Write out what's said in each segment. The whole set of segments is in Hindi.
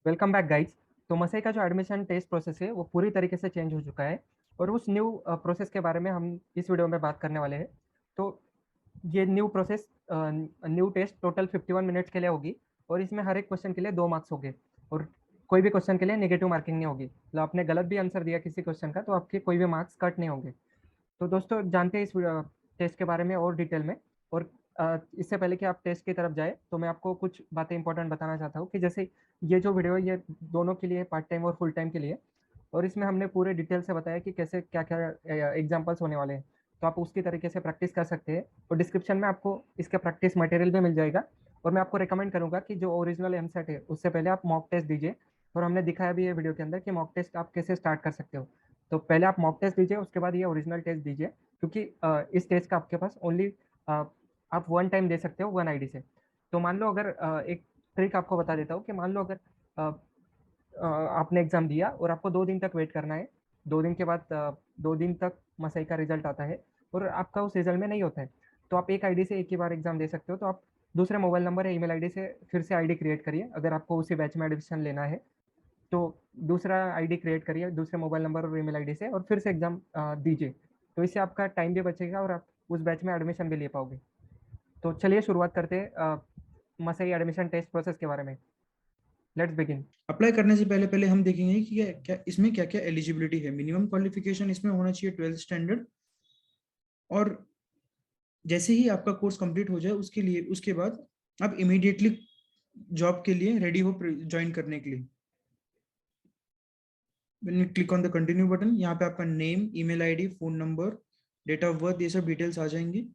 Welcome back guys. तो मसई का जो एडमिशन टेस्ट प्रोसेस है वो पूरी तरीके से चेंज हो चुका है और उस न्यू प्रोसेस के बारे में हम इस वीडियो में बात करने वाले हैं। तो ये new process new test total 51 minutes के लिए होगी और इसमें हर एक क्वेश्चन के लिए 2 मार्क्स होंगे और कोई भी क्वेश्चन के लिए नेगेटिव मार्किंग नहीं होगी। मतलब आपने गलत भी आंसर दिया किसी क्वेश्चन का तो आपके कोई भी मार्क्स कट नहीं होंगे। तो दोस्तों जानते हैं इस टेस्ट के बारे में और डिटेल में। और इससे पहले कि आप टेस्ट की तरफ जाए तो मैं आपको कुछ बातें इंपॉर्टेंट बताना चाहता हूँ कि जैसे ये जो वीडियो है ये दोनों के लिए, पार्ट टाइम और फुल टाइम के लिए, और इसमें हमने पूरे डिटेल से बताया कि कैसे क्या क्या एग्जाम्पल्स होने वाले हैं। तो आप उसकी तरीके से प्रैक्टिस कर सकते हैं और डिस्क्रिप्शन में आपको इसका प्रैक्टिस मटेरियल भी मिल जाएगा। और मैं आपको रिकमेंड करूंगा कि जो ओरिजिनल एमसेट है उससे पहले आप मॉक टेस्ट दीजिए। और हमने दिखाया भी है वीडियो के अंदर कि मॉक टेस्ट आप कैसे स्टार्ट कर सकते हो। तो पहले आप मॉक टेस्ट दीजिए, उसके बाद ये ओरिजिनल टेस्ट दीजिए, क्योंकि इस टेस्ट का आपके पास ओनली आप वन टाइम दे सकते हो वन आईडी से। तो मान लो अगर एक ट्रिक आपको बता देता हूँ कि मान लो अगर आपने एग्जाम दिया और आपको 2 दिन तक वेट करना है। 2 दिन के बाद 2 दिन तक मसई का रिजल्ट आता है और आपका उस रिजल्ट में नहीं होता है, तो आप एक आईडी से एक ही बार एग्जाम दे सकते हो। तो आप दूसरे मोबाइल नंबर या ईमेल आईडी से फिर से आईडी क्रिएट करिए अगर आपको उसी बैच में एडमिशन लेना है। तो दूसरा आईडी क्रिएट करिए दूसरे मोबाइल नंबर और ईमेल आईडी से और फिर से एग्जाम दीजिए। तो इससे आपका टाइम भी बचेगा और आप उस बैच में एडमिशन भी ले पाओगे। तो चलिए शुरुआत करते हैं मसई एडमिशन टेस्ट प्रोसेस के बारे में। Let's begin. अप्लाई करने से पहले पहले हम देखेंगे कि क्या क्या इसमें क्या क्या एलिजिबिलिटी है। मिनिमम क्वालिफिकेशन इसमें होना चाहिए 12th स्टैंडर्ड। और जैसे ही आपका कोर्स कंप्लीट हो जाए उसके बाद आप इमीडिएटली जॉब के लिए रेडी हो ज्वाइन करने के लिए। When you click on the continue button, यहाँ पे आपका name, email ID, phone number, date of birth, ये सब डिटेल्स आ जाएंगी।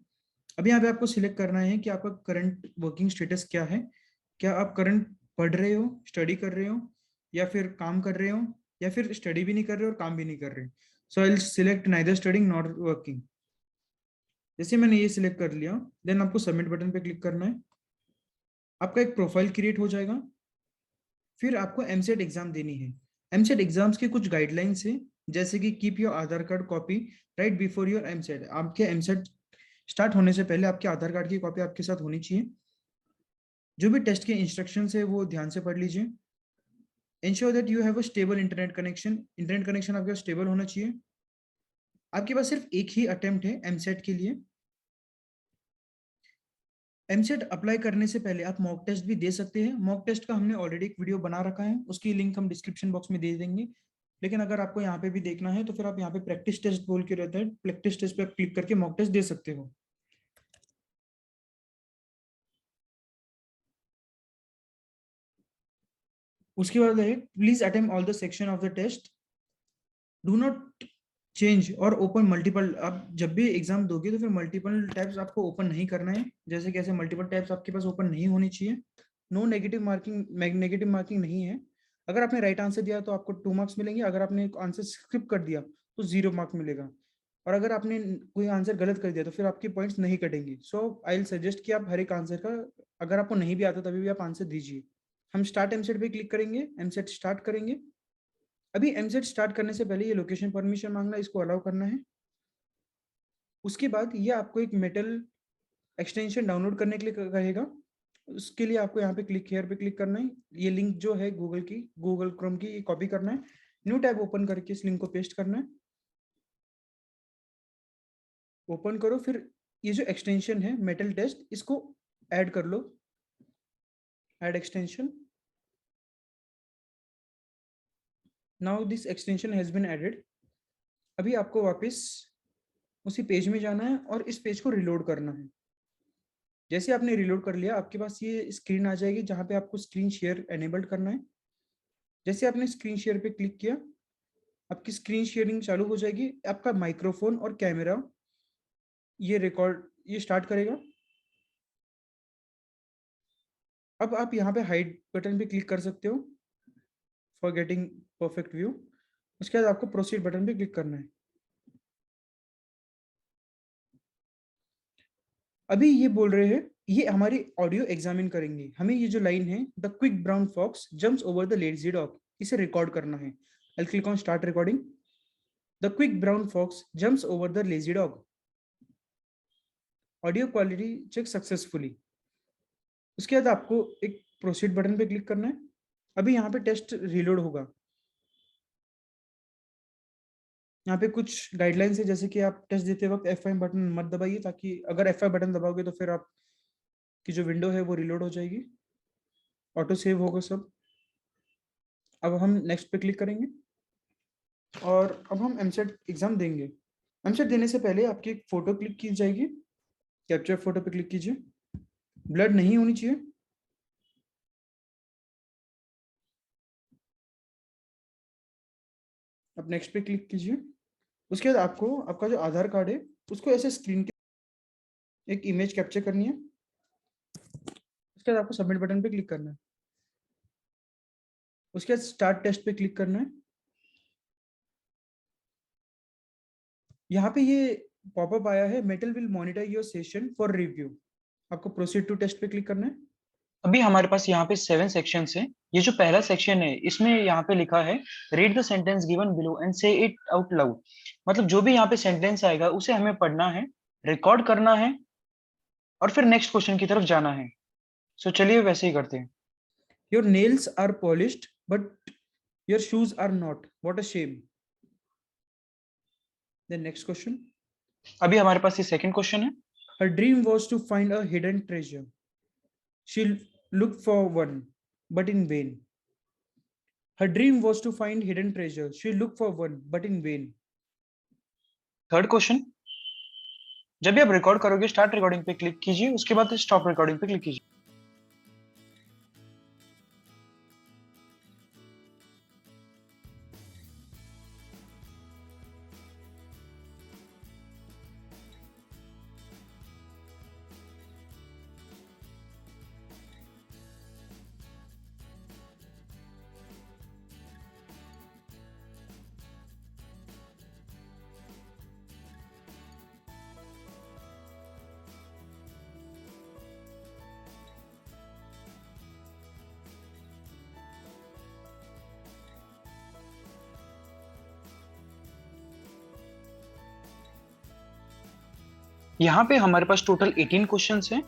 अब यहाँ पे आपको सिलेक्ट करना है कि आपका करंट वर्किंग स्टेटस क्या है। क्या आप करंट पढ़ रहे हो, स्टडी कर रहे हो, या फिर काम कर रहे हो, या फिर स्टडी भी नहीं कर रहे हो और काम भी नहीं कर रहे। So I will select neither studying not working. जैसे मैंने ये सिलेक्ट कर लिया, देन आपको सबमिट बटन पे क्लिक करना है। आपका एक प्रोफाइल क्रिएट हो जाएगा। फिर आपको एमसेट एग्जाम देनी है। एमसेट एग्जाम्स के कुछ गाइडलाइंस है, जैसे कि keep your Aadhaar card copy right before your EAMCET. आपके एमसेट स्टार्ट होने से पहले आपके आधार कार्ड की कॉपी आपके साथ होनी चाहिए। जो भी टेस्ट के इंस्ट्रक्शंस है वो ध्यान से पढ़ लीजिए। Ensure that you have a stable internet connection. Internet connection आपका स्टेबल होना चाहिए। आपके पास सिर्फ एक ही अटेम्प्ट है एमसेट के लिए। एमसेट अप्लाई करने से पहले आप मॉक टेस्ट भी दे सकते हैं। मॉक टेस्ट का हमने ऑलरेडी एक वीडियो बना रखा है, उसकी लिंक हम डिस्क्रिप्शन बॉक्स में दे देंगे। लेकिन अगर आपको यहाँ पे भी देखना है तो फिर आप यहाँ पे प्रैक्टिस टेस्ट बोल के रहता है, प्रैक्टिस टेस्ट पे क्लिक करके मॉक टेस्ट दे सकते हो। उसके बाद है please attempt all the section of the test, do not change और ओपन मल्टीपल। आप जब भी एग्जाम दोगे तो फिर मल्टीपल टैब्स आपको ओपन नहीं करना है। जैसे कि ऐसे मल्टीपल टैब्स आपके पास ओपन नहीं होनी चाहिए। No negative marking, negative marking नहीं है। अगर आपने राइट आंसर दिया तो आपको 2 मार्क्स मिलेंगे। अगर आपने आंसर स्किप कर दिया तो 0 मार्क मिलेगा। और अगर आपने कोई आंसर गलत कर दिया तो फिर आपके पॉइंट्स नहीं कटेंगे। सो आई विल सजेस्ट कि आप हर एक आंसर का, अगर आपको नहीं भी आता तभी भी आप आंसर दीजिए। हम स्टार्ट एमसेट पे क्लिक करेंगे, एमसेट स्टार्ट करेंगे। अभी एमसेट स्टार्ट करने से पहले ये लोकेशन परमिशन मांगना, इसको अलाउ करना है। उसके बाद ये आपको एक मेटल एक्सटेंशन डाउनलोड करने के लिए कहेगा। उसके लिए आपको यहाँ पे क्लिक हेयर पे क्लिक करना है। ये लिंक जो है गूगल क्रोम की, ये कॉपी करना है। न्यू टैब ओपन करके इस लिंक को पेस्ट करना है। ओपन करो, फिर ये जो एक्सटेंशन है मेटल टेस्ट, इसको ऐड कर लो। Add extension. Now this extension has been added. अभी आपको वापस उसी पेज में जाना है और इस पेज को रिलोड करना है। जैसे आपने रिलोड कर लिया, आपके पास ये स्क्रीन आ जाएगी जहां पे आपको स्क्रीन शेयर एनेबल्ड करना है। जैसे आपने स्क्रीन शेयर पे क्लिक किया, आपकी स्क्रीन शेयरिंग चालू हो जाएगी। आपका माइक्रोफोन और कैमरा ये स्टार्ट करेगा। अब आप यहाँ पे हाइड बटन पे क्लिक कर सकते हो फॉर गेटिंग परफेक्ट व्यू। उसके बाद आपको प्रोसीड बटन पे क्लिक करना है। अभी ये बोल रहे हैं, ये हमारी ऑडियो एग्जामिन करेंगे। हमें ये जो लाइन है, the quick brown fox jumps over the lazy dog, इसे रिकॉर्ड करना है। I click on start recording. The quick brown fox jumps over the lazy dog. Audio quality check successfully. उसके बाद आपको एक प्रोसीड बटन पे क्लिक करना है। अभी यहाँ पे टेस्ट रीलोड होगा। यहाँ पे कुछ गाइडलाइंस है, जैसे कि आप टेस्ट देते वक्त F5 बटन मत दबाइए, ताकि अगर F5 बटन दबाओगे तो फिर आप की जो विंडो है वो रीलोड हो जाएगी, ऑटो सेव होगा सब। अब हम नेक्स्ट पे क्लिक करेंगे और अब हम एमसेट एग्जाम देंगे। एमसेट देने से पहले आपकी एक फोटो क्लिक की जाएगी, कैप्चर फोटो पे क्लिक कीजिए, ब्लड नहीं होनी चाहिए। अब नेक्स्ट पे क्लिक कीजिए। उसके बाद आपको आपका जो आधार कार्ड है उसको ऐसे स्क्रीन के एक इमेज कैप्चर करनी है। उसके बाद आपको सबमिट बटन पे क्लिक करना है। उसके बाद स्टार्ट टेस्ट पे क्लिक करना है। यहाँ पे ये पॉपअप आया है, metal will monitor your session for review. आपको प्रोसीड टू टेस्ट पे क्लिक करना है। अभी हमारे पास यहाँ पे 7 सेक्शंस हैं। ये जो पहला सेक्शन है इसमें यहाँ पे लिखा है read the sentence given below and से इट आउट लाउड। मतलब जो भी यहाँ पे सेंटेंस आएगा उसे हमें पढ़ना है, रिकॉर्ड करना है और फिर नेक्स्ट क्वेश्चन की तरफ जाना है। सो चलिए वैसे ही करते हैं। Your nails are polished but your shoes are not, what a shame. Then next question. अभी हमारे पास ये सेकंड क्वेश्चन है। Her dream was to find a hidden treasure. She looked for one, but in vain. Her dream was to find hidden treasure. She looked for one, but in vain. Third question, जब भी आप रिकॉर्ड करोगे स्टार्ट रिकॉर्डिंग पे क्लिक कीजिए, उसके बाद स्टॉप रिकॉर्डिंग पे क्लिक कीजिए। यहाँ पे हमारे पास टोटल 18 क्वेश्चंस हैं।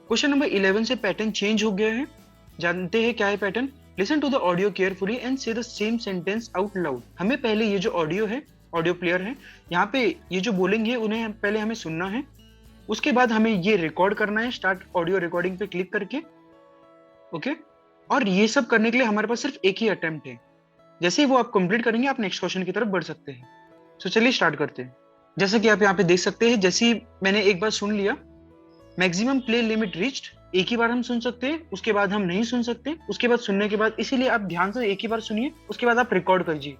क्वेश्चन नंबर 11 से पैटर्न चेंज हो गया है। जानते हैं क्या है pattern? Listen to the audio carefully and say the same sentence out loud. हमें पहले ये जो ऑडियो है, ऑडियो प्लेयर है, यहाँ पे ये जो बोलेंगे उन्हें पहले हमें सुनना है। उसके बाद हमें ये रिकॉर्ड करना है स्टार्ट ऑडियो रिकॉर्डिंग पे क्लिक करके। ओके, और ये सब करने के लिए हमारे पास सिर्फ एक ही अटेम्प्ट है। जैसे ही वो आप कंप्लीट करेंगे आप नेक्स्ट क्वेश्चन की तरफ बढ़ सकते हैं। तो चलिए स्टार्ट करते हैं। जैसे कि आप यहाँ पे देख सकते हैं, जैसे ही मैंने एक बार सुन लिया, मैक्सिमम प्ले लिमिट रीच्ड, एक ही बार हम सुन सकते हैं, उसके बाद हम नहीं सुन सकते। उसके बाद सुनने के बाद, इसीलिए आप ध्यान से एक ही बार सुनिए, उसके बाद आप रिकॉर्ड कीजिए।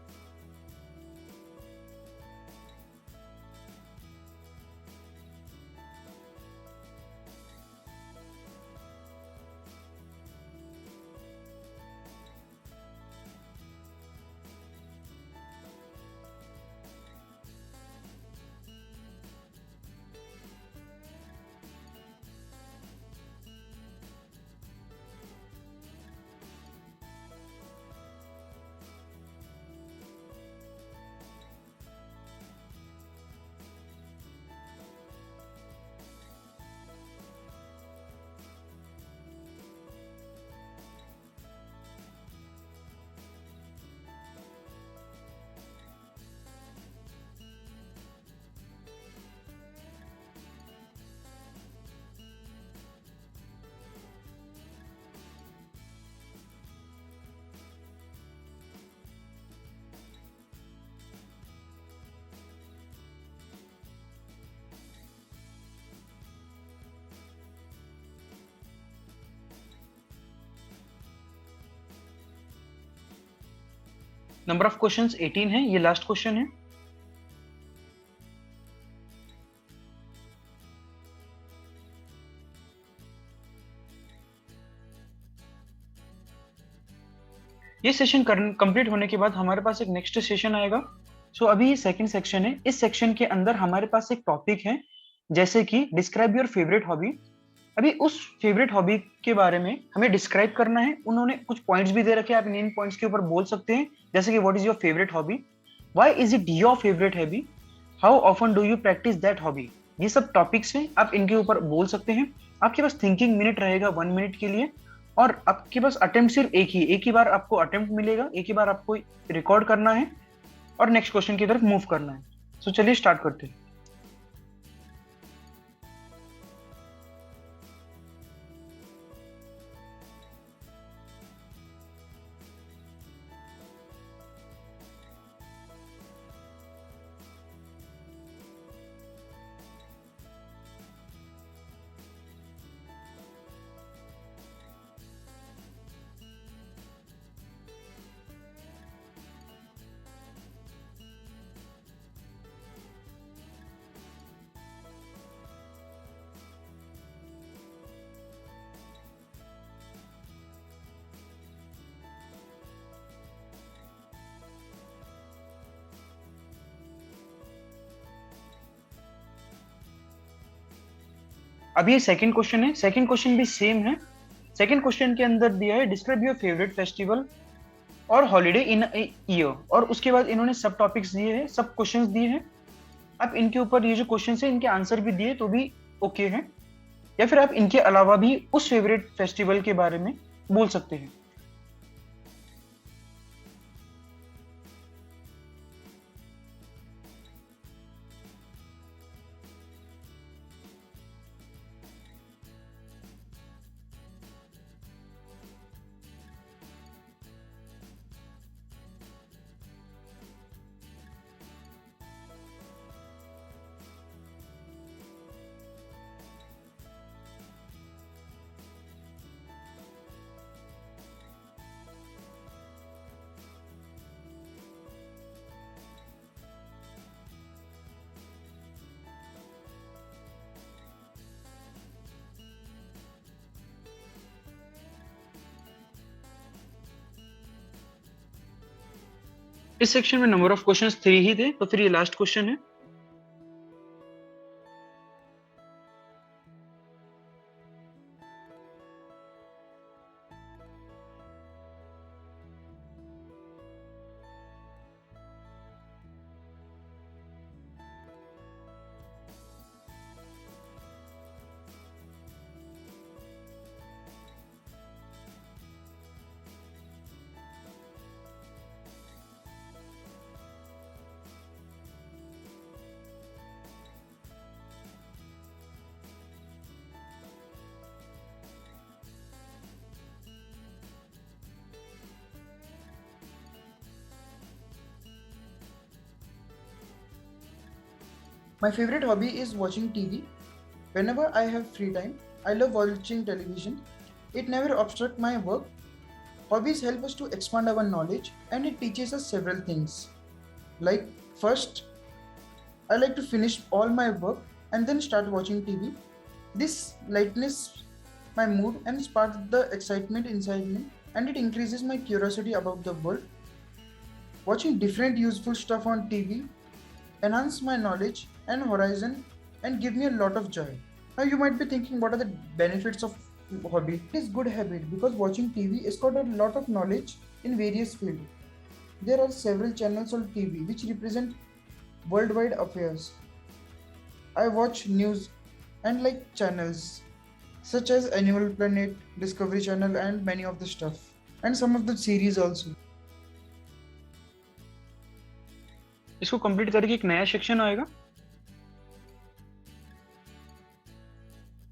नंबर ऑफ क्वेश्चंस 18 है, ये लास्ट क्वेश्चन है। ये सेशन कंप्लीट होने के बाद हमारे पास एक नेक्स्ट सेशन आएगा। सो अभी ये सेकंड सेक्शन है। इस सेक्शन के अंदर हमारे पास एक टॉपिक है, जैसे कि डिस्क्राइब योर फेवरेट हॉबी। अभी उस फेवरेट हॉबी के बारे में हमें डिस्क्राइब करना है। उन्होंने कुछ पॉइंट्स भी दे रखे हैं, आप इन पॉइंट्स के ऊपर बोल सकते हैं, जैसे कि what is your favourite hobby, why is it your favourite hobby, how often do you practice that hobby. ये सब टॉपिक्स हैं, आप इनके ऊपर बोल सकते हैं। आपके पास थिंकिंग मिनट रहेगा 1 मिनट के लिए, और आपके पास अटेम्प्ट सिर्फ एक ही बार आपको अटेम्प्ट मिलेगा, एक ही बार आपको रिकॉर्ड करना है और नेक्स्ट क्वेश्चन की तरफ मूव करना है। सो चलिए स्टार्ट करते हैं। अब ये सेकंड क्वेश्चन है, सेकंड क्वेश्चन भी सेम है। सेकंड क्वेश्चन के अंदर दिया है डिस्क्राइब योर फेवरेट फेस्टिवल और हॉलीडे इन ईयर, और उसके बाद इन्होंने सब टॉपिक्स दिए हैं, सब क्वेश्चंस दिए हैं। आप इनके ऊपर ये जो क्वेश्चन है इनके आंसर भी दिए तो भी ओके है, या फिर आप इनके अलावा भी उस फेवरेट फेस्टिवल के बारे में बोल सकते हैं। इस सेक्शन में नंबर ऑफ क्वेश्चंस 3 ही थे, तो फिर ये लास्ट क्वेश्चन है। My favorite hobby is watching TV. Whenever I have free time, I love watching television. It never obstructs my work. Hobbies help us to expand our knowledge and it teaches us several things. Like, first, I like to finish all my work and then start watching TV. This lightens my mood and sparks the excitement inside me, and it increases my curiosity about the world. Watching different useful stuff on TV enhance my knowledge and horizon and give me a lot of joy. Now you might be thinking, what are the benefits of hobby? It is good habit because watching TV has got a lot of knowledge in various fields. There are several channels on TV which represent worldwide affairs. I watch news and like channels such as Animal Planet, Discovery Channel, and many of the stuff, and some of the series also. इसको कंप्लीट करके एक नया सेक्शन आएगा।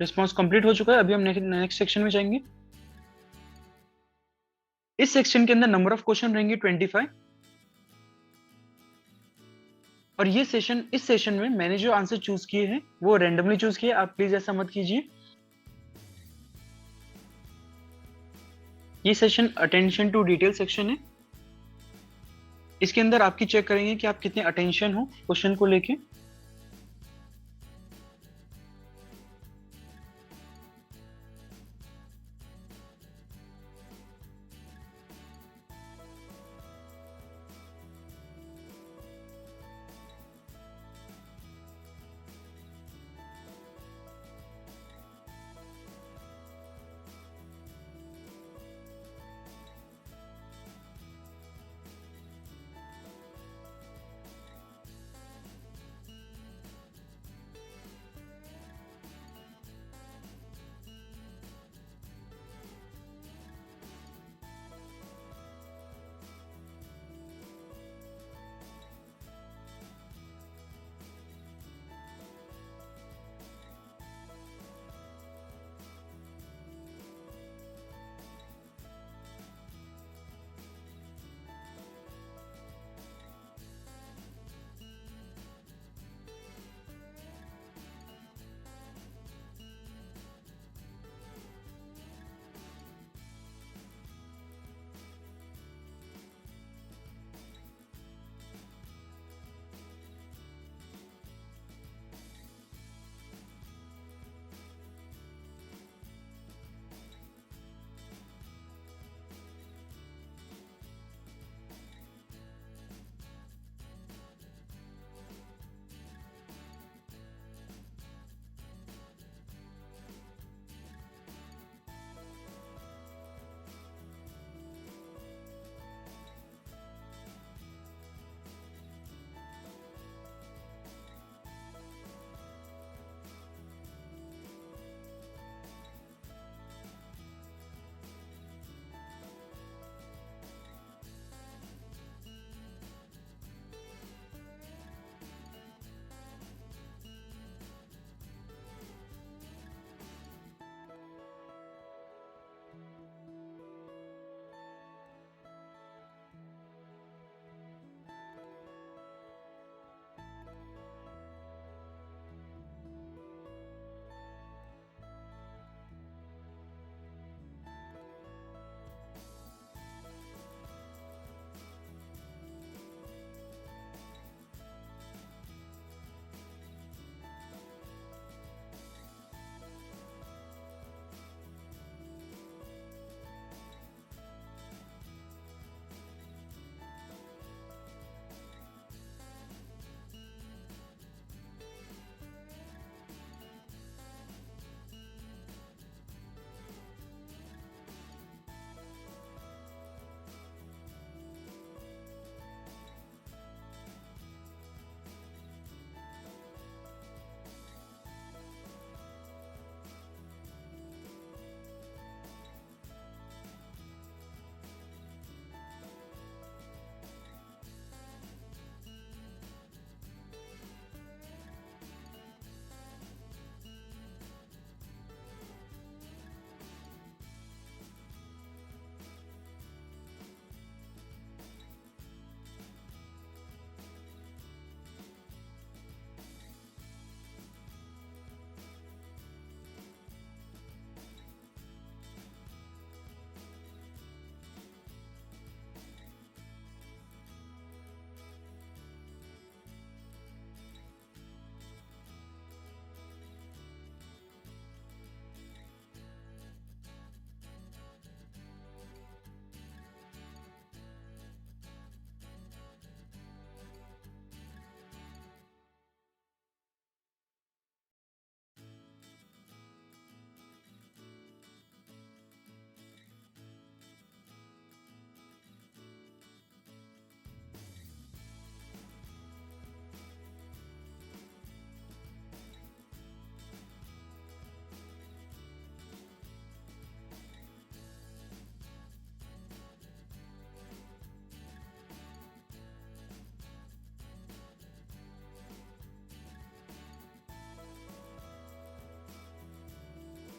रिस्पॉन्स कंप्लीट हो चुका है, अभी हम नेक्स्ट सेक्शन में जाएंगे। इस सेक्शन के अंदर नंबर ऑफ क्वेश्चन रहेंगे 25, और इस सेशन में मैंने जो आंसर चूज किए हैं वो रैंडमली चूज किए, आप प्लीज ऐसा मत कीजिए। ये session attention to detail section है। इसके अंदर आपकी चेक करेंगे कि आप कितने अटेंशन हो क्वेश्चन को लेके।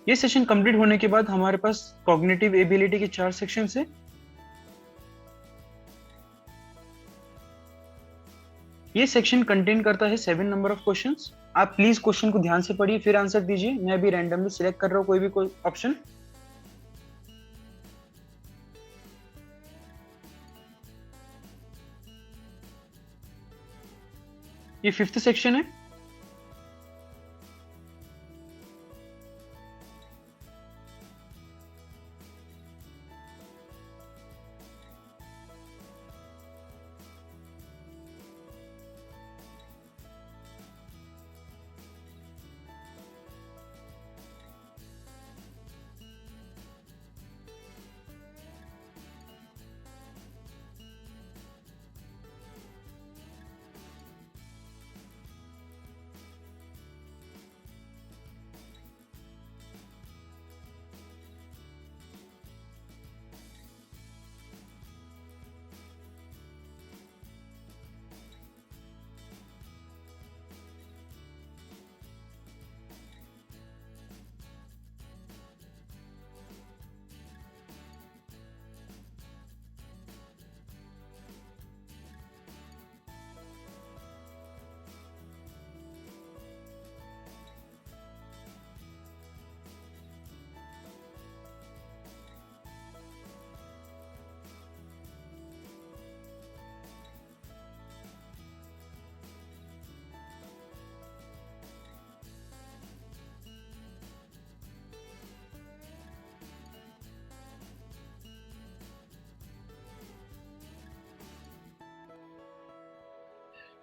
ये सेशन कंप्लीट होने के बाद हमारे पास कॉग्निटिव एबिलिटी के 4 सेक्शन है। ये सेक्शन कंटेन करता है 7 नंबर ऑफ क्वेश्चंस। आप प्लीज क्वेश्चन को ध्यान से पढ़िए फिर आंसर दीजिए। मैं अभी रैंडमली सिलेक्ट कर रहा हूँ कोई भी ऑप्शन। ये 5th सेक्शन है।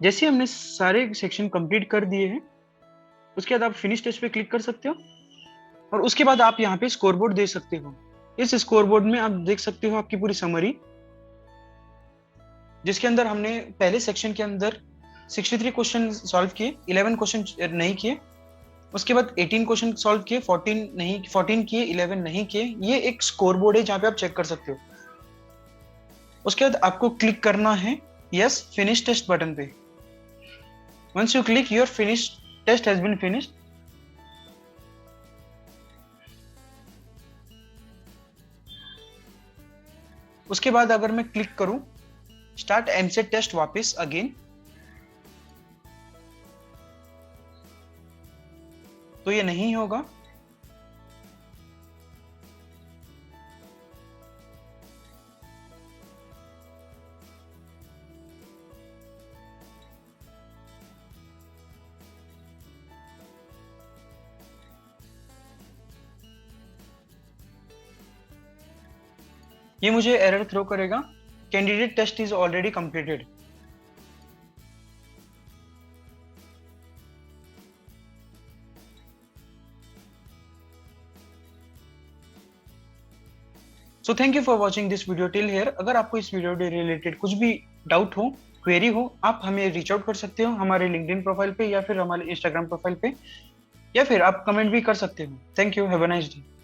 जैसे हमने सारे सेक्शन कंप्लीट कर दिए हैं, उसके बाद आप फिनिश टेस्ट पे क्लिक कर सकते हो और उसके बाद आप यहाँ पे स्कोर बोर्ड दे सकते हो। इस स्कोर बोर्ड में आप देख सकते हो आपकी पूरी समरी, जिसके अंदर हमने पहले सेक्शन के अंदर 63 क्वेश्चन सॉल्व किए, 11 क्वेश्चन नहीं किए, उसके बाद 18 क्वेश्चन सॉल्व किए, 14 किए, 11 नहीं किए। ये एक स्कोर बोर्ड है जहाँ पे आप चेक कर सकते हो। उसके बाद आपको क्लिक करना है यस फिनिश टेस्ट बटन पे। Once you click, your finished test has been finished. उसके बाद अगर मैं क्लिक करूं स्टार्ट एमसेट टेस्ट वापस अगेन, तो ये नहीं होगा। ये मुझे एरर थ्रो करेगा, candidate test is already completed. So thank you for watching this video till here. अगर आपको इस वीडियो से रिलेटेड कुछ भी डाउट हो, क्वेरी हो, आप हमें रीच आउट कर सकते हो हमारे लिंक्डइन प्रोफाइल पे या फिर हमारे इंस्टाग्राम प्रोफाइल पे, या फिर आप कमेंट भी कर सकते हो। Thank you, have a nice day.